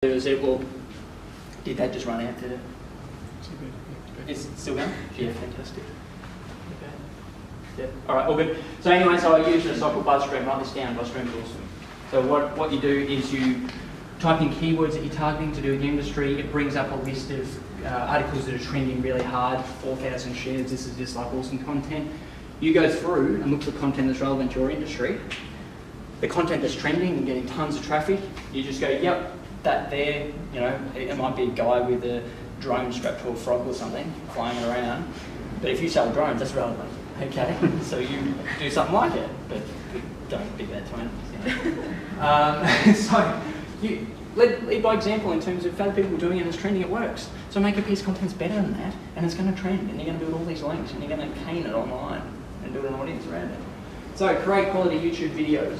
Is it, well, did that just run out, did it? It's still going? Yeah, fantastic. Okay. Yeah. All right, all good. So anyway, so I use a software BuzzStream. Write this down. BuzzStream's awesome. So what you do is you type in keywords that you're targeting to do with the industry. It brings up a list of articles that are trending really hard, 4,000 shares. This is just like awesome content. You go through and look for content that's relevant to your industry. The content that's trending and getting tons of traffic, you just go, yep, that there, you know, it might be a guy with a drone strapped to a frog or something flying around, but if you sell drones, that's relevant, okay? So you do something like it, but don't be that tone. So you lead by example in terms of if other people are doing it and it's trending, it works. So make a piece of content's better than that, and it's going to trend, and you're going to build all these links, and you're going to cane it online and build an audience around it. So create quality YouTube videos.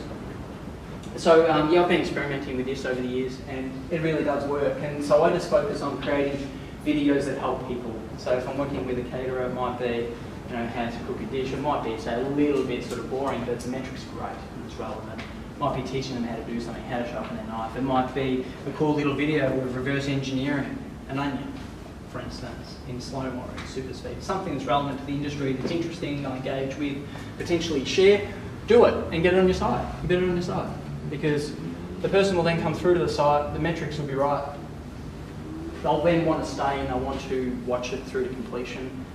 So yeah, I've been experimenting with this over the years, and it really does work. And so I just focus on creating videos that help people. So if I'm working with a caterer, it might be, you know, how to cook a dish. It might be, say, a little bit sort of boring, but the metrics are great and it's relevant. It might be teaching them how to do something, how to sharpen their knife. It might be a cool little video of reverse engineering an onion, for instance, in slow-mo or in super speed. Something that's relevant to the industry, that's interesting, I engage with, potentially share. Do it and get it on your site. Get it on your site. Because the person will then come through to the site, the metrics will be right. They'll then want to stay and they'll want to watch it through to completion.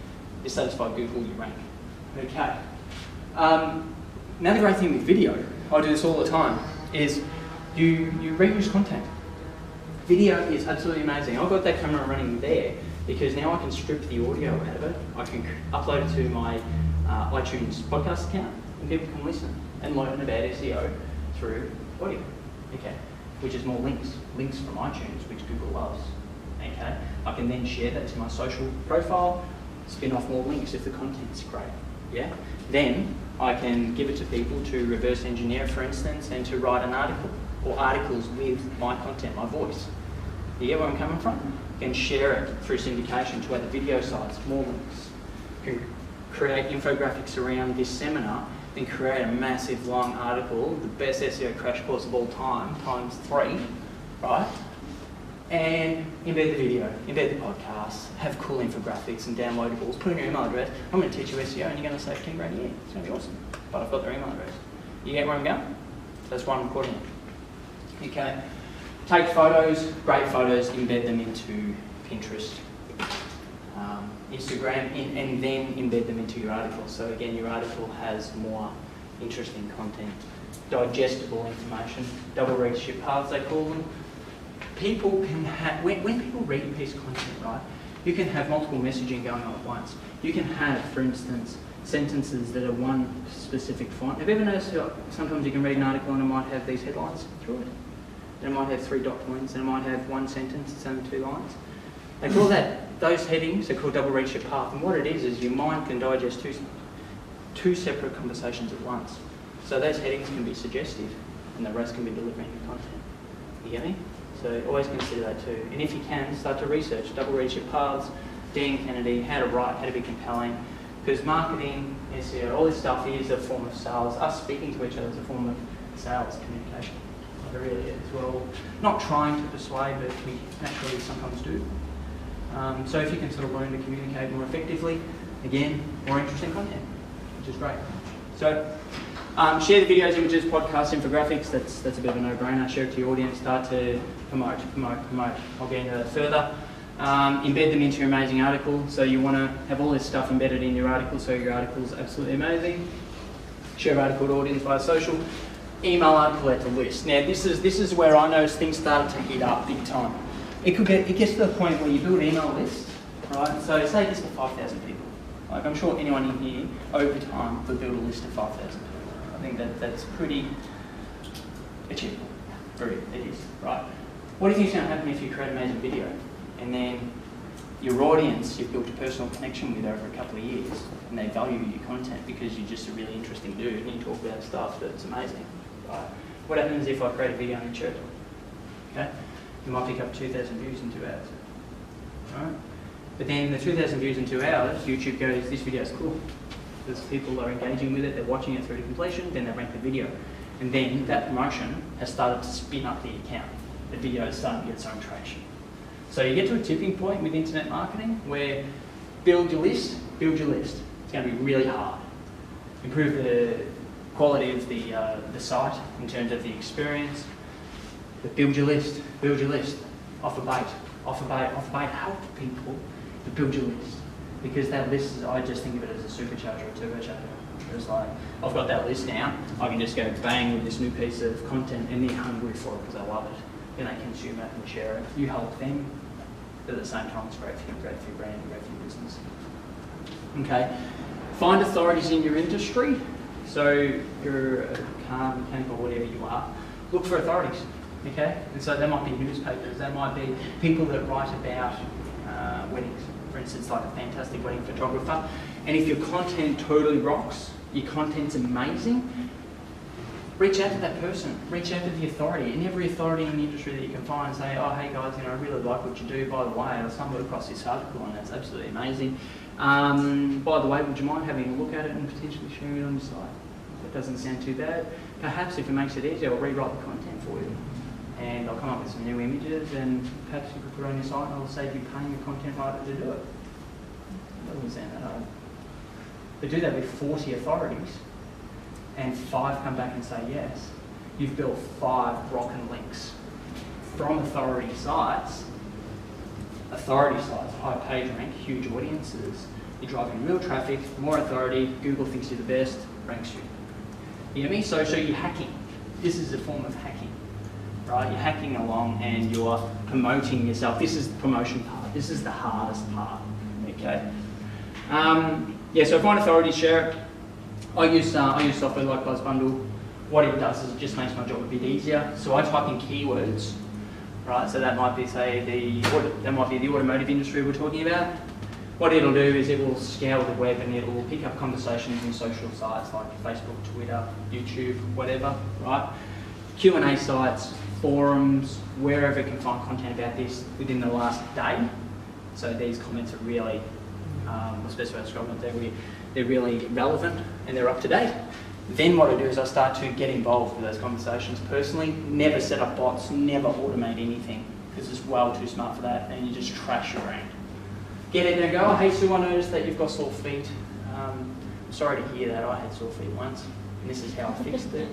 You satisfy Google, you rank. Okay. Another great thing with video, I do this all the time, is you reuse content. Video is absolutely amazing. I've got that camera running there because now I can strip the audio out of it. I can upload it to my iTunes podcast account and people can listen and learn about SEO through audio, okay, which is more links from iTunes, which Google loves, okay. I can then share that to my social profile, spin off more links if the content's great, yeah. Then I can give it to people to reverse engineer, for instance, and to write an article or articles with my content, my voice. You get where I'm coming from? You can share it through syndication to other video sites, more links. You can create infographics around this seminar, then create a massive long article, the best SEO crash course of all time, times 3, right? And embed the video, embed the podcast, have cool infographics and downloadables, put in your email address. I'm going to teach you SEO and you're going to save 10 grand a year. It's going to be awesome. But I've got their email address. You get where I'm going? That's why I'm recording it. Okay. Take photos, great photos, embed them into Pinterest, Instagram, and then embed them into your article. So again, your article has more interesting content, digestible information, double readership paths they call them. People can have, when people read a piece of content, right, you can have multiple messaging going on at once. You can have, for instance, sentences that are one specific font. Have you ever noticed how sometimes you can read an article and it might have these headlines through it? And it might have 3 dot points, and it might have one sentence, it's only 2 lines. They call that, those headings are called double readership path, and what it is your mind can digest two separate conversations at once. So those headings can be suggestive, and the rest can be delivering the content. You get me? So always consider that too. And if you can, start to research double readership paths, Dan Kennedy, how to write, how to be compelling, because marketing, SEO, all this stuff is a form of sales. Us speaking to each other is a form of sales communication. Like it really is. We're all not trying to persuade, but we naturally sometimes do. So if you can sort of learn to communicate more effectively, again, more interesting content, which is great. So share the videos, images, podcasts, infographics. That's a bit of a no-brainer. Share it to your audience. Start to promote. I'll get into that further. Embed them into your amazing article. So you want to have all this stuff embedded in your article, so your article is absolutely amazing. Share article to audience via social. Email article out to list. Now this is where I noticed things started to heat up big time. It gets to the point where you build an email list, right? So say this for 5,000 people. Like I'm sure anyone in here over time could build a list of 5,000 people. I think that's pretty achievable. It is, right? What do you think is going to happen if you create an amazing video and then your audience you've built a personal connection with over a couple of years and they value your content because you're just a really interesting dude and you talk about stuff that's amazing, right? What happens if I create a video on a church? Okay? You might pick up 2,000 views in 2 hours, right? But then the 2,000 views in 2 hours, YouTube goes, this video is cool. Because people are engaging with it, they're watching it through to completion, then they rank the video. And then that promotion has started to spin up the account. the video is starting to get its own traction. So you get to a tipping point with internet marketing where build your list. It's going to be really hard. Improve the quality of the site in terms of the experience. But build your list. Offer bait. Help people to build your list. Because that list, I just think of it as a supercharger or a turbocharger. It's like, I've got that list now, I can just go bang with this new piece of content and they're hungry for it because they love it. And they consume it and share it. You help them, but at the same time it's great for you, great for your brand, and great for your business. Okay, find authorities in your industry. So you're a car mechanic or whatever you are, look for authorities. Okay, and so that might be newspapers, that might be people that write about weddings. For instance, like a fantastic wedding photographer. And if your content totally rocks, your content's amazing, reach out to that person, reach out to the authority, and every authority in the industry that you can find, say, oh, hey guys, I really like what you do, by the way, I stumbled across this article and that's absolutely amazing. By the way, would you mind having a look at it and potentially sharing it on your site? If it doesn't sound too bad. Perhaps if it makes it easier, I'll rewrite the content for you. And I'll come up with some new images and perhaps you could put it on your site and I'll save you paying a content writer to do it. It doesn't sound that hard. But do that with 40 authorities and 5 come back and say yes. You've built 5 rockin' links from authority sites, high page rank, huge audiences. You're driving real traffic, more authority, Google thinks you're the best, ranks you. You know what I mean? So you're hacking. This is a form of hacking. Right, you're hacking along and you're promoting yourself. This is the promotion part. This is the hardest part. Okay. Yeah. So find authorities, share it. I use software like BuzzBundle. What it does is it just makes my job a bit easier. So I type in keywords. Right. So that might be the automotive industry we're talking about. What it'll do is it will scale the web and it will pick up conversations in social sites like Facebook, Twitter, YouTube, whatever. Right. Q&A sites, forums, wherever it can find content about this within the last day. So these comments are really, especially about scrolling, they're really relevant and they're up to date. Then what I do is I start to get involved with those conversations personally. Never set up bots, never automate anything because it's well too smart for that and you just trash your brand. Get in there and go, oh, hey Sue, I noticed that you've got sore feet. I'm sorry to hear that, I had sore feet once and this is how I fixed it.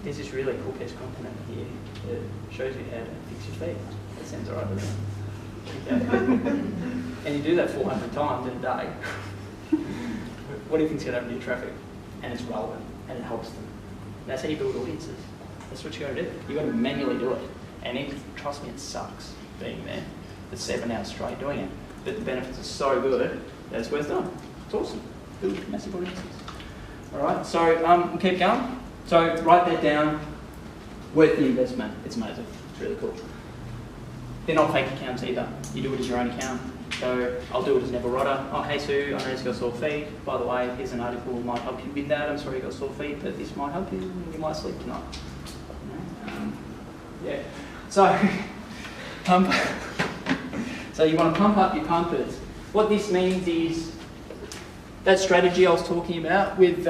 There's this really cool piece of content over here that shows you how to fix your feet. That sounds alright, doesn't it? Okay. And you do that 400 times in a day. What do you think's going to happen to your traffic? And it's relevant and it helps them. That's how you build audiences. That's what you got to do. You got to manually do it. And trust me, it sucks being there for 7 hours straight doing it. But the benefits are so good that it's worth doing. It's awesome. Build massive audiences. Alright, so keep going. So write that down, worth the investment, it's amazing, it's really cool. They're not fake accounts either, you do it as your own account. So I'll do it as Neville Rodder. Oh hey Sue, I know you've got sore feet, by the way, here's an article that might help you with that, I'm sorry you got sore feet, but this might help you, you might sleep tonight. Yeah, so, so you want to pump up your pumpers. What this means is, that strategy I was talking about with,